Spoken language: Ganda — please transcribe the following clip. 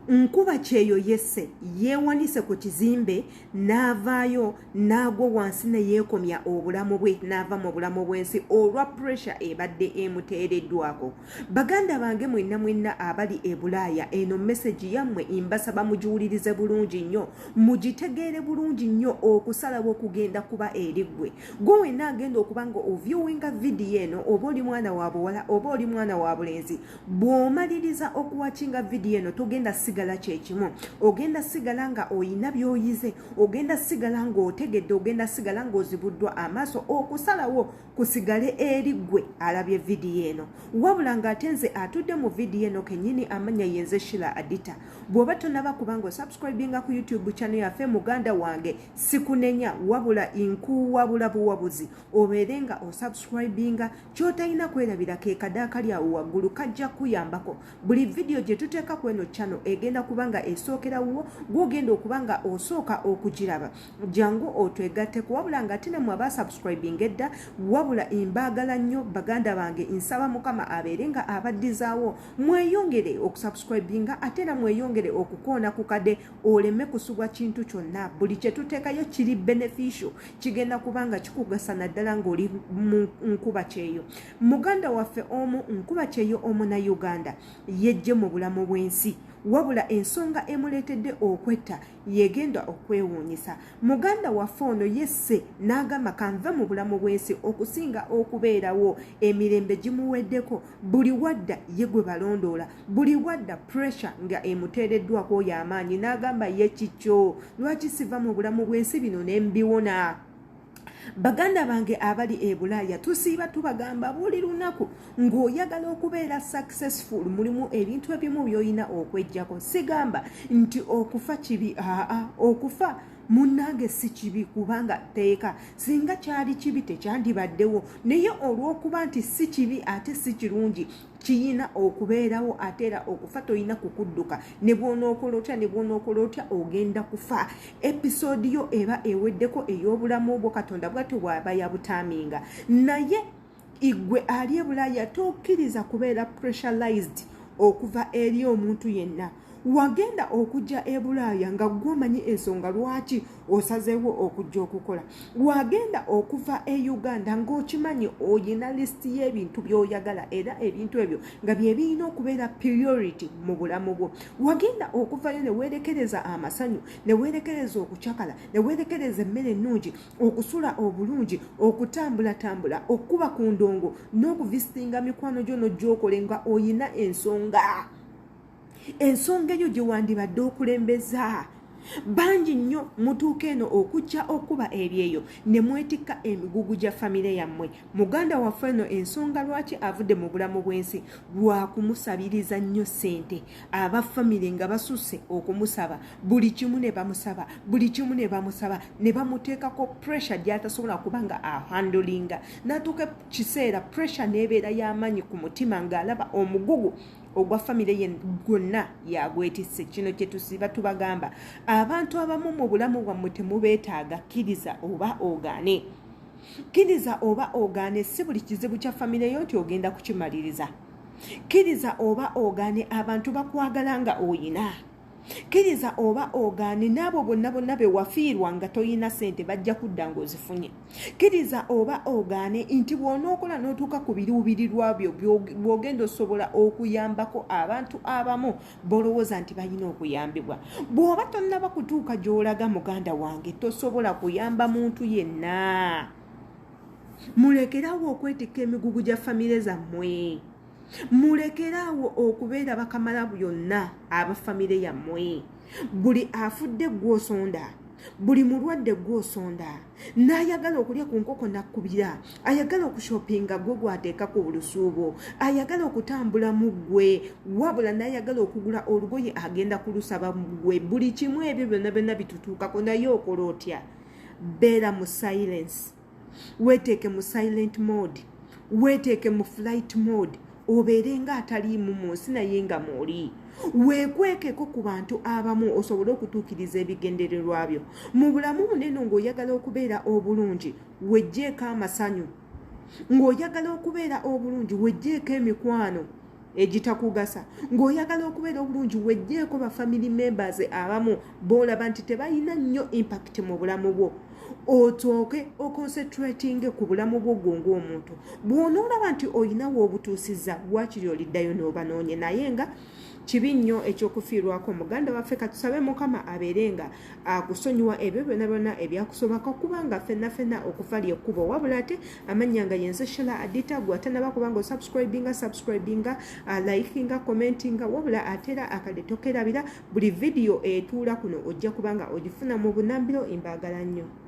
nkuba kyeyo yesse yeewanise ku kizimbe n'avaayo n'agwa wansi ne yeekomya obulamu bwe n'ava mu bulamu bw'ensi olwa pressure ebadde emuteereddwako. Baganda bange mwenna abali e Bulaaya, eno message yammwe mbasaba mugiwulirize bulungi nnyo, mugitegeere bulungi nnyo okusalawo okugenda kuba eriggwe. Gwe wenna agenda okuba nga oviewinga video eno, oba oli mwana wa buwala oba oli mwana wa bulenzi, bw'omaliriza okuwakinga video eno togenda sigala kyekimu. Ogenda sigala nga oyina by'oyize, ogenda sigala nga otegedde, ogenda sigala nga ozibuddwa amaaso okusalawo kusigale eriggwe alabye video eno. Wabula ng'ate nze atudde mu video eno kennyini amanya yenze Shila Adita. Bw'oba tonaba kubanga subscribinga ku YouTube channel yaffe muganda wange sikunenya wabula inkuwabula buwabuzi obeere nga osubscribinga ky'otalina kwerabira ke kadaakali awo waggulu kajja kuyambako. Buli video gye tuteeka ku eno channel egenda kubanga esookerawo gw'ogenda okubanga osooka okugiraba. Jangu otwegatteko wabula ng'ate ne mwaba subscribing edda wabula imbaagala nnyo baganda bange nsaba Mukama abeere nga abaddizaawo mweyongere okusubscribinga ate na mweyongere okukoona ku kade oleme kusubwa kintu kyonna. Buli kye tuteekayo kiri beneficial kigenda kubanga kikugasa naddala ng'oli mu nkuba kyeyo. Muganda waffe omu nkuba kyeyo omuna Uganda yejje mu bulamu bw'ensi wabula ensonga emuleetedde okwetta yegenda okwewuunyisa. Muganda waffe ono yesse n'agamba kanve mu bulamu bw'ensi okusinga okubeerawo emirembe gimuweddeko. Buli wadda ye gwe balondoola, buli wadda pressure nga emuteereddwako y'amaanyi n'agamba ye kikyo lwaki siva mu bulamu bw'ensi bino ne mbiwona. Baganda bange abali e Bulaaya tusiiba tubagamba buli lunaku ng'oyagala okubeera successful mulimu ebintu ebimu by'olina okwejjako. Sigamba nti okufa kibi, okufa munnange si kibi kubanga teeka singa kyali kibi tekyandibaddewo, naye olw'okuba nti si kibi ate si kirungi kiyina okubeerawo ate era okufa toyina kukudduka. Ne bw'onookola otya ogenda kufa. Episode yo eba eweddeko ey'obulamu bwo Katonda bw'atyo bw'aba yabutaaminga. Naye igwe ali e Bulaaya tokkiriza kubeera pressurized okuva eri omuntu yenna. Wagenda okujja e Bulaaya nga gw'omanyi ensonga lwaki osazeewo okujja okukola. Wagenda okuva e Uganda ng'okimanyi oyina lisiti y'ebintu by'oyagala era ebintu ebyo nga bye birina okubeera priority mu bulamu bwo. Wagenda okuvayo ne weerekereza amasanyu, ne weerekereza okucakala, ne weerekereza emmere ennungi, okusula obulungi, okutambula, okuba ku ndongo n'okuvisitinga mikwano gyo n'ojjokole nga oyina ensonga. Ensonga eyo gye wandibadde okulembeza. Bangi nnyo mutuuka eno okujja okuba ebyeyo ne mwetikka emigugu gya famire yammwe. Muganda waffe eno ensonga lwaki avudde mu bulamu bw'ensi lwakumusabiriza nnyo ssente. Aba famire nga basusse okumusaba buli kimu ne bamusaba, buli kimu ne bamusaba, ne bamuteekako pressure gy'atasobola kubanga ahandolinga. N'atuuka kiseera pressure n'ebeera y'amaanyi ku mutima ng'alaba omugugu ogwa famire ye gwonna yagwetisse. Kino kye tusiba tubagamba abantu abamu mu bulamu bwammwe temubeetaaga. Kkiriza oba ogaane. Kkiriza oba ogaane, si buli kizibu kya famire yo nti ogenda kukimaliriza. Kkiriza oba ogaane, abantu bakwagala nga oyina. Kkiriza oba ogaane, n'abo bonna be wafiirwa nga toyina ssente bajja kudda ng'ozifunye. Kkiriza oba ogaane nti bw'onookola n'otuuka ku biruubirirwa byo bw'ogenda osobola okuyambako abantu abamu bolowooza nti balina okuyambibwa. Bw'oba tonnaba kutuuka gy'olaga muganda wange tosobola kuyamba muntu yenna. Mulekerawo okwetikka emigugu gya famire zammwe. Mulekerawo okubeera bakamala byonna abafamire yammwe. Buli afudde gw'osonda, buli mulwadde gw'osonda, n'ayagala okulya ku nkoko nakkubira, ayagala okushopinga gwe gwateeka ku bulusuubo, ayagala okutambula mu ggwe wabula n'ayagala okugula olugoye agenda kulusaba mu ggwe. Buli kimu ebyo byonna bitutuukako, naye okola otya? Beera mu silence. Weeteeke mu silent mode, weeteeke mu flight mode. Obeere nga ataliimu mu nsi naye nga mw'oli. Weekwekeko ku bantu abamu osobole okutuukiriza ebigendererwa byo. Mu bulamu bunene ng'oyagala okubeera obulungi wejjeeko amasanyu. Ng'oyagala okubeera obulungi wejjeeko emikwano. egitakugasa ng'oyagala okubeera obulungi wejjeeko ba family members abamu b'olaba nti tebalina nnyo impact mu bulamu bwo otooke oconcentrating ku bulamu bwo gwo ng'omuntu bw'onoolaba nti oyinawo obutuusiza lwakiri oliddayo n'obanoonye naye nga kibi nnyo ekyokufiirwako muganda waffe katusabe mukama abeere nga akusonyiwa ebyo byonna byonna ebyakusobako kubanga ffenna okufa lyekkubo wabula ate amannya nga yenze Shela Adita gwatanaba kubanga subscribinga likinga commentinga wabula ate era akadde tokerabira buli vidiyo etuula kuno ojja kubanga ogifuna mu bunambiro imbaagala nnyo.